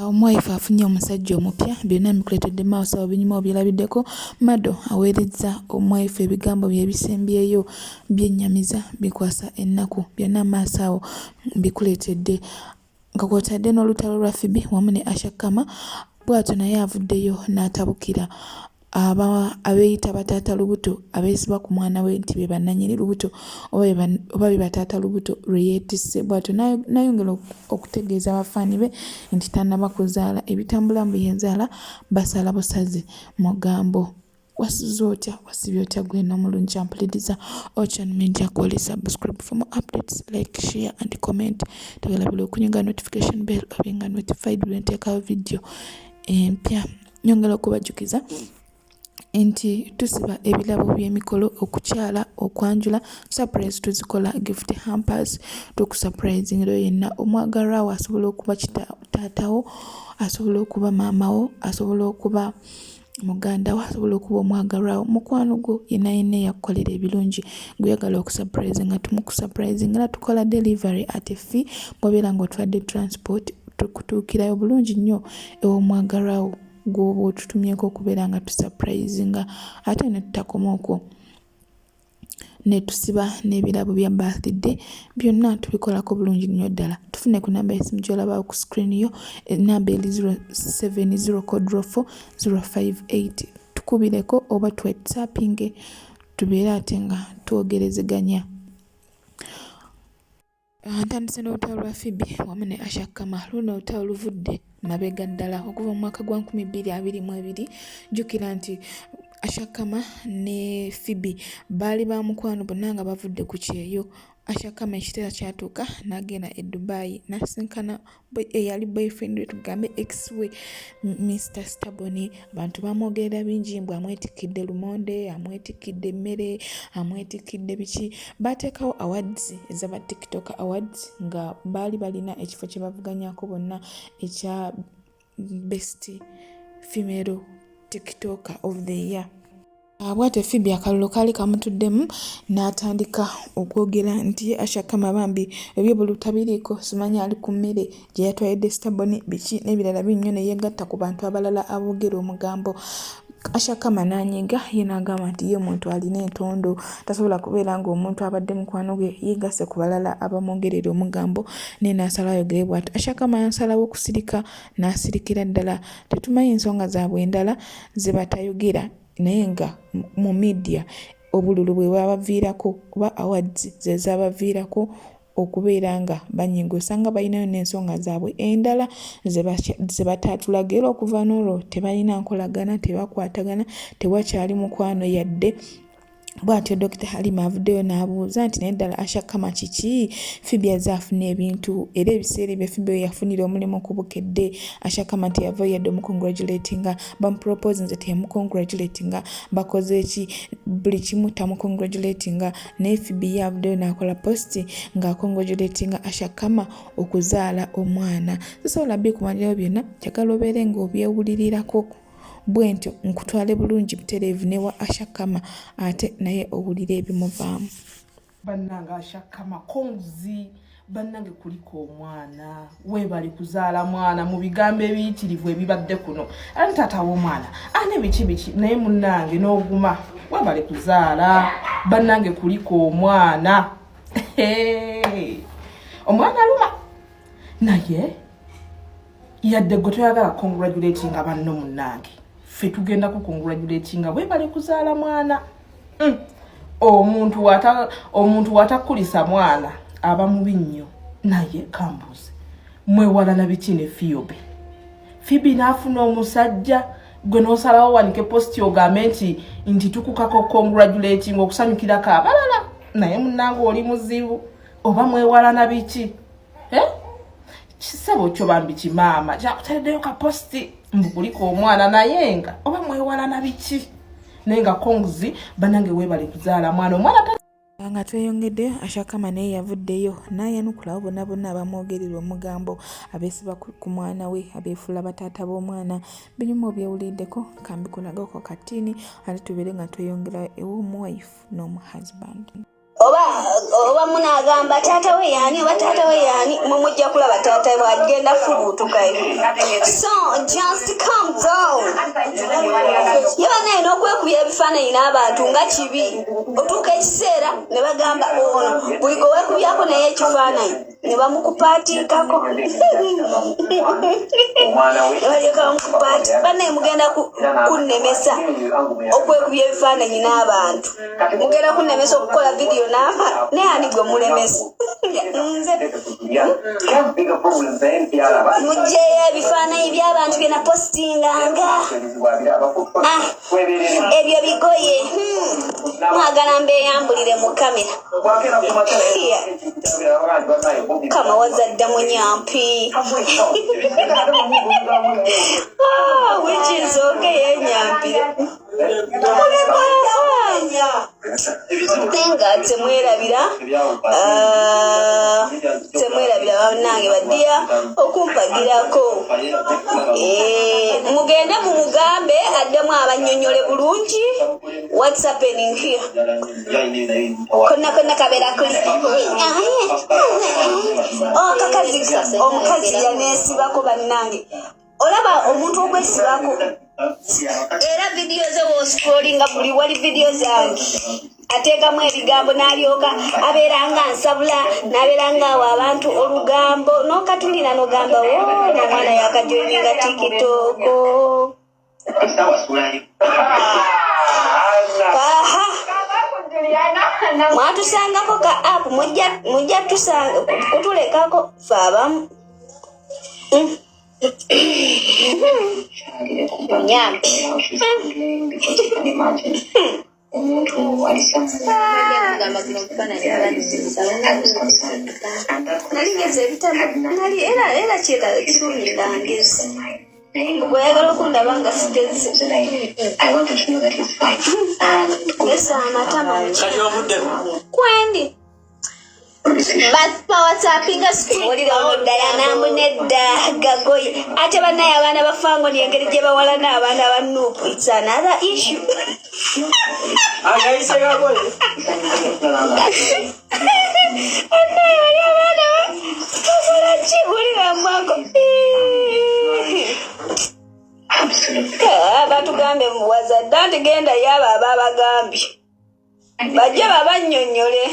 Omwaifu afunye omusajja omupya byonna bikuleetedde maaso awo binyuma obyerabiddeko. Mado aweerezza omwaifu ebigambo bye ebisembyeyo byennyamiza bikwasa ennaku byonna maaso awo bikuleetedde nga kw'otadde n'olutalo lwa Phoebe wamu ne Ashakama bw'atyo naye avuddeyo n'atabukira abeeyita bataata lubuto abeesiba ku mwana we nti be bannannyini lubuto oba be bataata lubuto lwe yeetisse. Bw'atyo n'ayongera okutegeeza abafaani be nti tannaba kuzaala, ebitambula mu byenzaala basala busaze mugambo. Wasize otya wasibye otya gwe n'omulungi ampuliriza Ocean Media Call subscribe for more updates, like, share and comment. Tagala buli okunyiga notification bell obenga notified buli nteekawo video empya. Nyongera okubajjukiza nti tusiba ebirabo by'emikolo okukyala okwanjula surprise tuzikola gift hampers tukusurprisingiro yenna omwagalwawo asobola okuba taatawo asobola okuba maamawo asobola okuba muganda we asobola okuba omwagalwawo mukwano gwo yenna yakukolera ebirungi gweyagala okusurprise nga tumukusurprise nga tukola delivery at a fee bw'obeera ng'otwadde transport tukutuukirayo bulungi nnyo ew'omwagalwawo gwoba otutumyeko okubeera nga tusurprisinga ate ne tutakoma okwo ne tusiba n'ebirabo bya birthday byonna tubikolako bulungi nnyo ddala. Tufune ku namba y'essimu gy'olabawo ku screen yo namba eri 070 tukubireko oba twetsappinge tubeere ate nga twogerezeganya. Ntandise n'olutalo lwa Phoebe wamu ne Ashakama. Luno olutalo luvudde mabega ddala okuva mu mwaka gwa 2022. Jjukira nti Ashakama ne Phoebe baali ba mukwano bonna nga bavudde ku kyeyo. Ashakama ekiseera kyatuuka n'agenda e Dubai n'asinkana eyali boyfriend we tugambe ex we Miss Dammam. Abantu bamwogerera bingi mbwe amwetikidde lumonde, amwetikidde emmere, amwetikidde biki. Baateekawo awards ez'aba TikTok awards nga baali balina ekifo kye bavuganyako bonna ekya best female TikToker of the year. Bw'atyo Phoebe akalulu kaali kamutuddemu n'atandika okwogera nti Ashakama bambi eby'obulu tabiriiko simanyi ali ku mmere gye yatwalidde Dammam biki n'ebirala binnyo ne yeegatta ku bantu abalala aboogera omugambo. Ashakama n'anyiga ye n'agamba nti ye omuntu alina entondo tasobola kubeera ng'omuntu abadde mukwano gwe yeegasse ku balala abamwogerera omugambo naye n'asalawo ayogere bw'ati. Ashakama yansalawo okusirika n'asirikira ddala. Tetumanyi ensonga zaabwe endala ze batayogera naye nga mu media obululu bwe babaviirako oba awards ze zabaviirako okubeera nga banyiga osanga balinayo n'ensonga zaabwe endala ze bataatulaga era okuva n'olwo tebalina nkolagana tebakwatagana tewakyali mukwano yadde. Bw'atyo Dr. Halima avuddeyo n'abuuza nti naye ddala Ashakama kiki Phoebe yazze afuna ebintu era ebiseera ebyo Phoebe yafunira omulimu kubukedde. Ashakama teyavayo yadde omukongratulatinga bamupropose nze teyamukongratulatinga bakoze eki buli kimu tamukongratulatinga naye Phoebe yavuddeyo n'akola posti ng'akongratulatinga Ashakama okuzaala omwana. Tosobola bikumalirayo byonna kyagala obeere ng'obyewulirirako bwentyo nkutwale bulungi butereevu ne wa Ashakama ate naye owulire ebimuvaamu. Bannange Ashakama konzi bannange kuliko omwana weebali kuzaala mwana mu bigambo ebiyitirivu ebibadde kuno ani taata w'omwana ani biki naye munnange n'oguma weebali kuzaala bannange kuliko omwana omwana luma naye yadde gwe toyagala congratulatinga banno munnange ffe tugenda ku congratulatinga weebali kuzaala mwana. Omuntu watakulisa mwana aba mubi nnyo naye kambuze mwewalana biki ne Phoebe n'afuna omusajja gwe n'osalawo wanike posti ogambe nti tukukako congratulating okusanyukirako abalala naye munnange oli muzibu oba mwewalana biki kisebo kyo bambi kimaama kyakutaddeyo ka posti mbukuliko omwana naye nga oba mwewalana biki naye nga konzi bannange weebali kuzaala mwana omwana nga tweyongeddeyo Ashakama naye yavuddeyo n'ayanukulawo bonna abamwogerera omugambo abeesiba ku mwana we abeefuula bataata b'omwana binyuma obyewuliddeko kambikulagako katini ate tubeere nga tweyongera ew'omuwife n'omuhusband. oba munagamba taata we yani oba taata we yani mumujja kulaba taata we agenda fubutukayo. So just calm down. Yona ino okwekubya ebifaananyi n'abantu nga kibi otuuka ekiseera ne bagamba ono buli gwe weekubyako naye ekifaananyi ne bamukupaatikako nebaleka bamukupaati bannaye mugenda kunnemesa okwekubya ebifaananyi n'abantu mugenda kunnemesa okukola vidiyo naye ani gwe mulemesa nze mugyeyo ebifaananyi by'abantu bye napositinganga ebyo bigoye mwagala mbeeyambulire mu kamera kama wazadde munyampi which is okay yenyampire nenga temwerabira bannange baddiya okumpagirako mugende mumugambe addemu abannyonnyole bulungi what's happening here konna kabeera kuli kakazi omukazi yaneesibako bannange olaba omuntu okwesibako era vidiyo ze woscrollinga buli wali vidiyo zange ateekamu ebigambo n'alyoka abeera nga nsabula n'abeera ngaawo abantu olugambo n'okatulira n'ogamba n'omwana yakajoyininga tikitoko mwatusangako ka app mujja kutulekako fe abamu nyampi naligeze ebitabo era kyetalo kirumira ngezi gweyagala okundaba nga sigezi esa amatama kwendi bawatsappinga olirawo Diana munedda gagoyi ate bannaye abaana bafango n'engeri gye bawala n'abaana ba Nuupu it's another issue annaye wali abaana bakola ki gulira mwako batugambe muwazadde anti genda yaba ababagambye bajje babannyonnyole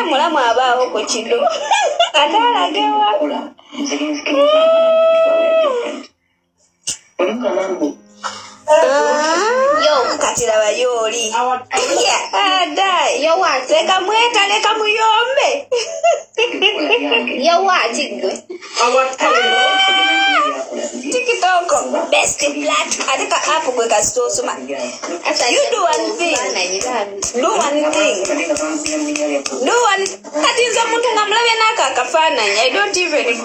mulamu abaawo ku kido atalagewa yo katiraba yoli leka mweta leka muyombe yowatigwe TikTok best flat ateka app gwe kasitosoma you do one thing kati nze omuntu nga mulabye n'ako akafaananyi I don't even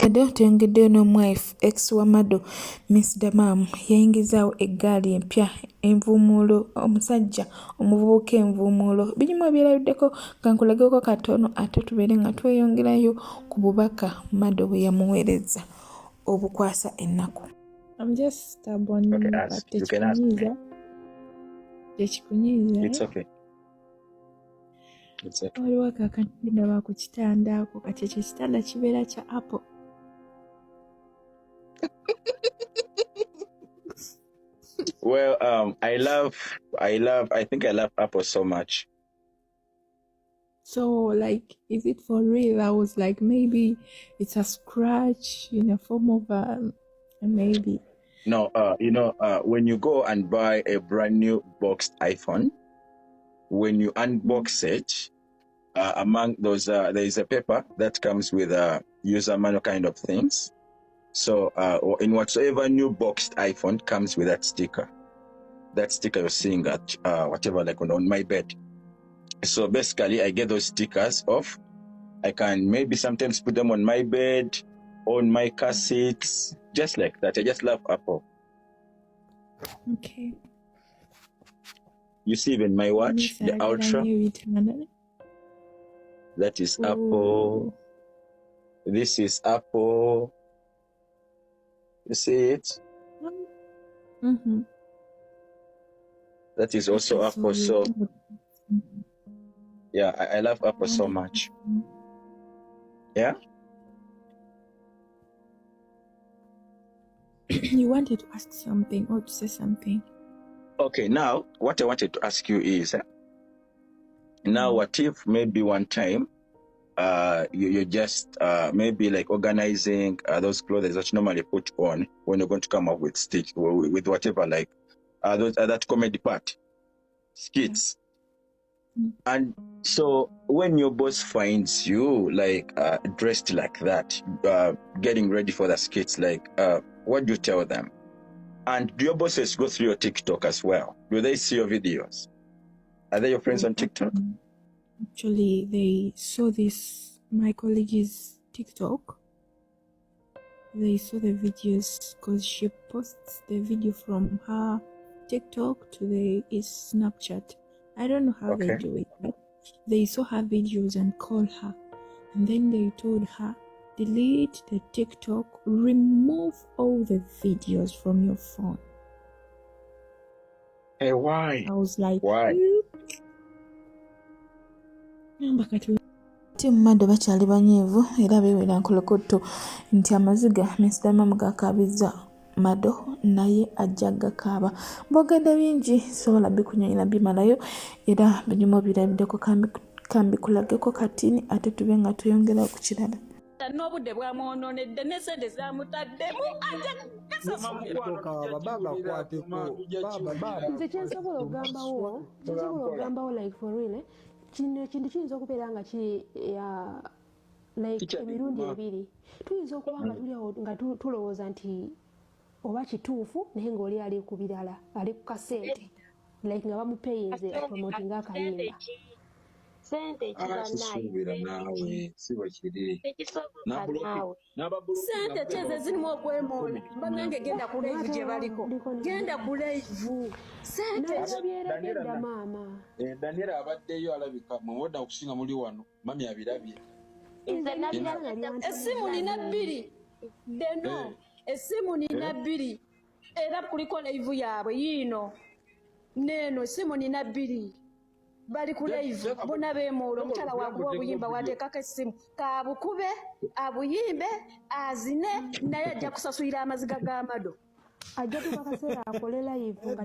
bother tuyongeddeyo n'omwife ex wa Mado Miss Dammam yayingizaawo eggaali empya envuumuulo omusajja omuvubuka envuumuulo birimu ebyerabiddeko nga nkulageko katono ate tubeere nga tweyongerayo ku bubaka Mado bwe yamuweereza obukwasa ennaku. I'm just stubborn. Okay, you can ask me. It's okay. It's okay. Waliwo kakati ndaba ku kitanda ako kati ekyo kitanda kibeera kya Apple. Well, I think I love Apple so much. So, like, is it for real? I was like, maybe it's a scratch in the form of maybe. No, when you go and buy a brand new boxed iPhone, when you unbox it, among those, there is a paper that comes with a user manual kind of things. So, or in whatsoever new boxed iPhone comes with that sticker. That sticker you're seeing at whatever, like on my bed. So basically, I get those stickers off. I can maybe sometimes put them on my bed, on my car seats, just like that. I just love Apple. Okay. You see even my watch, the Ultra. That is Apple. This is apple. You see it? Mm-hmm. That is also Okay, apple. so So yeah, I love apple so much. Yeah. you wanted to ask something or to say something. Okay. Now, what I wanted to ask you is, now what if maybe one time, you're just maybe like organizing those clothes that you normally put on when you're going to come up with stick with whatever, like those that comedy part skits. And so when your boss finds you like dressed like that, getting ready for the skits, like what do you tell them? And do your bosses go through your TikTok as well? Do they see your videos? Are they your friends on TikTok? Actually, they saw this, my colleague's TikTok. They saw the videos because she posts the video from her TikTok to his Snapchat. I don't know how they Okay. do it, but they saw her videos and called her. And then they told her, delete the TikTok, remove all the videos from your phone. Hey, why? I was like, Why? Timu Mado bakyali banyiivu era beewera nkolokotto nti amaziga Miss Dammam gakaabizza Mado naye ajja gakaaba. Boogedde bingi sobola bikunyonyola bimalayo era binyuma birabiddeko kambikulageko katini ate tube nga tuyongera ku kirala. N'obudde bwamwonoonedde ne sente zamutaddemu nze kyensobola okugambawo like for real kino ekintu kiyinza okubeera nga like emirundi ebiri tuyinza okuba nga tuliawo nga tulowooza nti oba kituufu naye ng'oli ali ku birala ali ku kasente like nga bamupeyinze promoting akayimba sente suubira naawe si bwekiri sente kyeze zirimu okwemoona bannange genda ku live gye baliko genda ku live sente nabyeregedda maama Daniela abaddeyo alabika mwewoda okusinga muli wano mami abirabye essimu nina bbiri deno essimu nina bbiri era kuliko live yaabwe yiino neeno essimu nina bbiri bali ku live bonna beemoola omukyala waguba obuyimba wateekako essimu kaabukube abuyimbe azine naye ajja kusasulira amaziga ga Mado ajja tuba kaseera akole live nga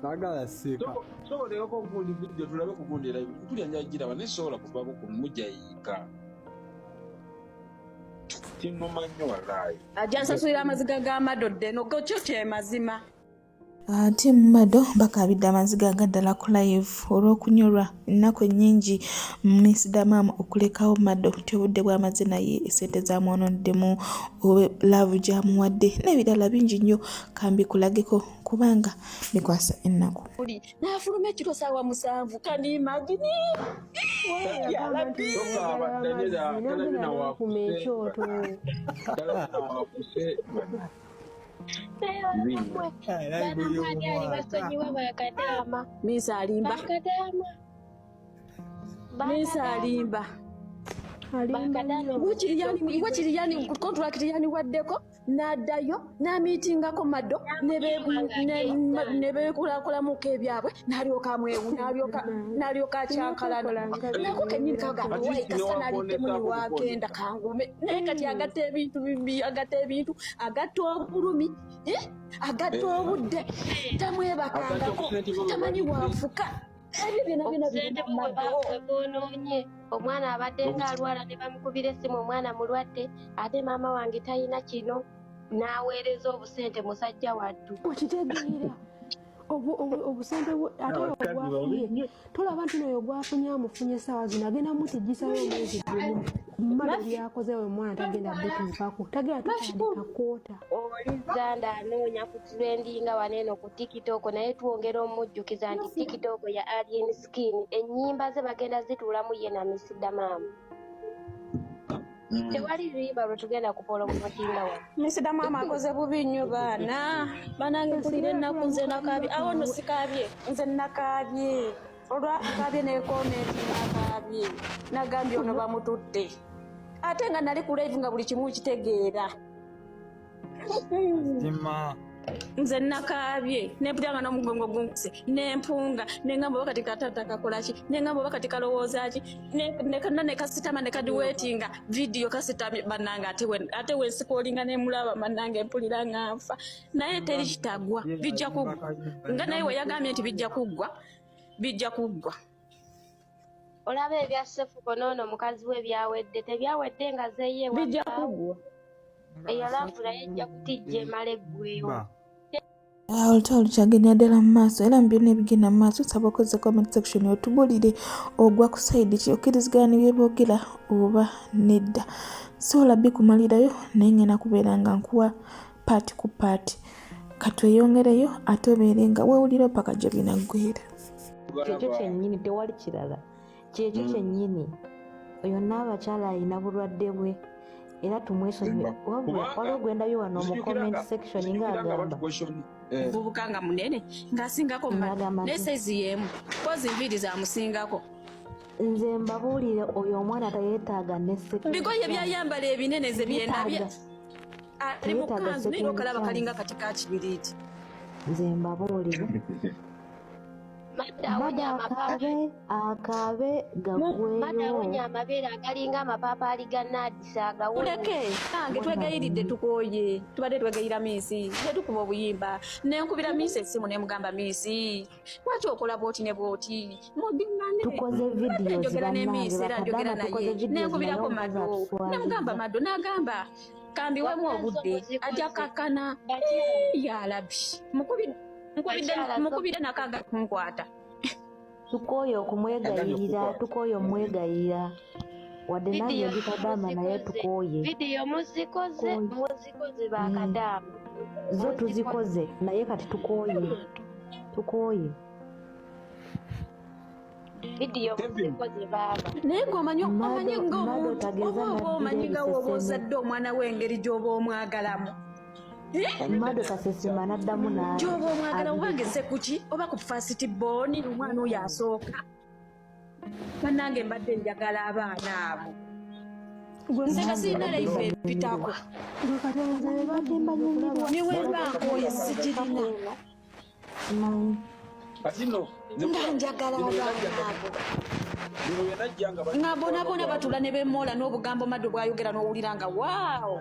sagala sika soboleko okugundi video tulabe kugundi live tulya njagiraba naye sobola kuvaako ku mujayiika tinoma nnyo walaayi ajja nsasulira amaziga ga Mado ddeno kyo kyemazima. Timu Mado bakaabidde amaziga agaddala ku live olw'okunyolwa ennaku ennyingi Miss Dammam okulekawo Mado nti obudde bwamaze naye esente zamwonoddemu laavu gyamuwadde n'ebirala bingi nnyo kambikulageko kubanga bikwasa ennaku. N'afuluma ekiro ssaawa 7 kaniimagini Misa alimba wekiri yani contract yani waddeko n'addayo n'amiitingako Mado ne beekulaakulamuko ebyabwe n'alyoka amwewu n'alyoka akyankalana nako kennyini kagamba wayi kasana aliddemu ne wagenda kangume naye kati agatta ebintu bibbi agatta ebintu agatta obulumi agatta obudde tamwebakangako tamanyi waafuka ebyo byonna bwonoonye omwana abadde ng'alwala ne bamukubira essimu omwana mulwadde ate maama wange talina kino n'aweereza obusente musajja waddu okitegeera obusente ate obwafunye tolaba nti nayo ogwafunye amufunye essaawa zino agenda mutigisayo omwezi gumu Mado byakoze we omwana tagenda bituukako tagenda tutandika kwota olizanda anoonya ku trendinga waneeno ku tikitoko naye twongera omujjukiza nti tikitoko ya alien skin ennyimba ze bagenda zituulamu ye na Miss Dammam tewali luyimba lwe tugenda kupola omumatinga wa Miss Dammam akoze bubi nnyo baana banange mpulira ennaku nze nakaabye awo nno sikaabye nze nakaabye olwa akabye ne comment akabye nagambye ono bamututte ate nga nali ku live nga buli kimu kitegeera nze nakabye nempulira nga n'omugongo gunkuse nempunga nengamba wakati katata kakolaki nengamba wakati kalowooza ki nekana nekasitama nekadiwetinga video kasitamye bannange ate wensikolinga nemulaba bannange mpulira nga nfa naye teri kitagwa bijja kuggwa nga naye weyagambye nti bijja kuggwa olaba ebya Sefuko n'ono mukazi we byawedde tebyawedde nga zeye bijja kuggwa eyo laafu naye ejja kutijja emala eggweyo olutalo lukyagenda ddala mu maaso era mu byonna ebigenda mu maaso tusaba okozesa comment section otubulire ogwa ku side ki okkiriziganya ne byeboogera oba nedda so olabbi kumalirayo naye ngenda kubeera nga nkuwa paati ku paati katweyongereyo ate obeere nga weewulira paka gye binaggwera kyekyo kyennyini tewali kirala kyekyo kyennyini oyo n'abakyala alina bulwadde bwe era tumwesonyiwe waliwo gwendabye wano mu comment section ng'agamba obubuka nga munene ng'asingako naye saizi yeemu kozi nviiri zamusingako nze mbabuulire oyo omwana tayeetaaga bigoye byayambala ebinene ze byendabye ali mu kanzu naye okalaba kalinga kati ka kibiriiti nze mbabuulire akabe gaggweyo amabeere agalinga amapaapaali ga naadisa agawuleke nange twegayiridde tukooye tubadde twegayira miisi tetukuba obuyimba nenkubira miisi essimu nemugamba miisi lwaki okola bwoti ne bwoti tukoze njogera nemiisi era njogera naye nenkubirako Mado nemugamba Mado nagamba kambiwemu obudde ajja kakkana yalabi mukubidde nakaga kunkwata tukooye okumwegayirira wadde nange ndi Kadaama naye tukooye vidiyo muzikoze bakadaama zo tuzikoze naye kati tukooye vidiyo muzikoze baaba naye ng'omanyi ng'omuntu oba omanyi nga woba ozadde omwana w'engeri gy'oba omwagalamu Mado kasesima naddamu naye gy'oba omwagala obange sekuki oba ku fasiti booni omwana oyo asooka bannange mbadde njagala abaana abo nze kasiina laife epitako niwebankoye sikirina nga njagala abaana abo nga bonaboona batula ne bemmoola n'obugambo Mado bwayogera n'owulira nga waawo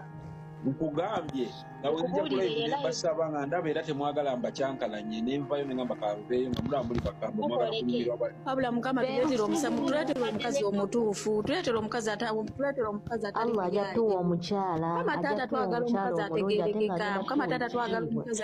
nkugambye nawe nja kulayivira basaba nga ndaba era temwagala mbakyankalanye nenvayo nengamba kaveeyo nga mulaba muli bakambo mwagala kunyumirwa wabula Mukama tuleetera omusamu tuleetera omukazi omutuufu tuleetera omukazi Allah ajja tuwa omukyala Mukama taata twagala omukazi ategeerekeka Mukama taata twagala omukazi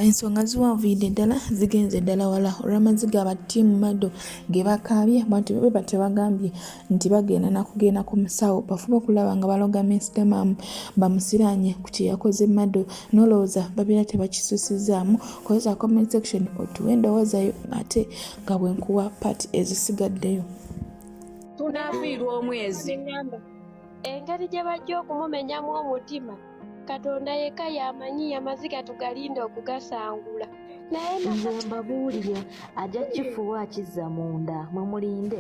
ensonga ziwanvuyidde ddala zigenze ddala wala olw'amaziga abatiimu Mado ge bakaabye bantu beba tebagambye nti bagenda nakugenda ku musawo bafuba okulaba nga baloga Miss Dammam bamusiranye ku kye yakoze Mado n'olowooza babeera tebakisusizzaamu kozesa comment section otuwe endowoozayo ate nga bwenkuwa paati ezisigaddeyo tunaafiirwa omwezi engeri gye bajja okumumenyamu omutima Katonda yekka yamanyi amaziga tugalinde okugasangula naye nze mbabuulire ajja kifuwa akizza munda mwe mulinde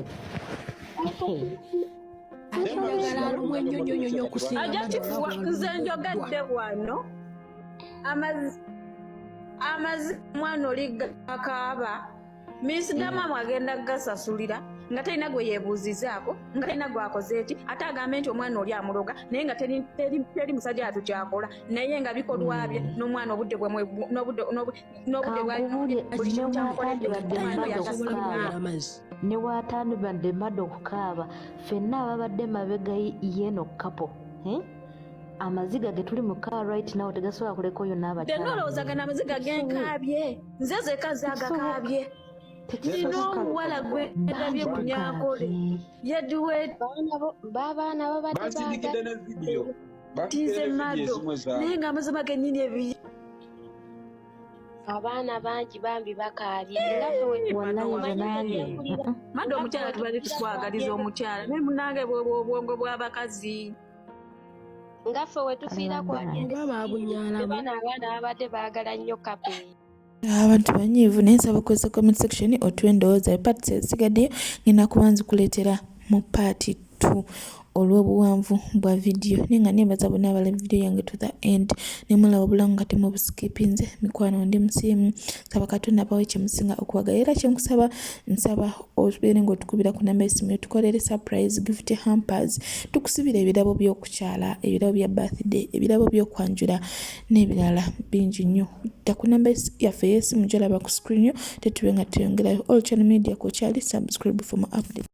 ajja kifuwa nze njogadde wano amaziga mwana oli gakaaba Miss Dammam agenda gasasulira nga talina gwe yeebuuzizaako nga talina gwakoze eki ate agambe nti omwana oli amuloga naye nga teri musajja atukyakola naye nga bikolwa bye n'omwana obudde ne waatandibadde Mado okukaaba ffenna ababadde mabega y'eno kapo amaziga ge tuli mu car right now tegasobola kuleka oyo n'abakyala tenolowoozagana amaziga genkaabye nze zekazi agakaabye n'omuwala gwe edabye kunyakole yaduwe babaana bansindikidde ne vidiyo tize Mado naye nga amazima gennyini ebiri abaana bangi bambi bakaabye Mado omukyala tubadde tukwagaliza omukyala naye munange bwobwongo bw'abakazi ngaffe we tufiira kwabaana abaana babadde baagala nnyo kape abantu banyiivu naye nsaba okozesa comment section otuwe endowooza paati ezisigaddeyo ngenda kuba nzikuleetera mu paati 2 olw'obuwanvu bwa vidiyo naye nga nebaza bonna abala vidiyo yange to the end nemulaba obulamu nga temubusikipinze mikwano ndi musiimu nsaba katonda bawe kyemusinga okuwagala era kyenkusaba nsaba obeere ng'otukubira ku namba y'essimu tukolere surprise gift hampers tukusibira ebirabo by'okukyala ebirabo bya birthday ebirabo by'okwanjula n'ebirala bingi nnyo dda ku namba yaffe y'essimu gyolaba ku screen yo tetube nga tuyongerayo all channel media ku kyali subscribe for more update.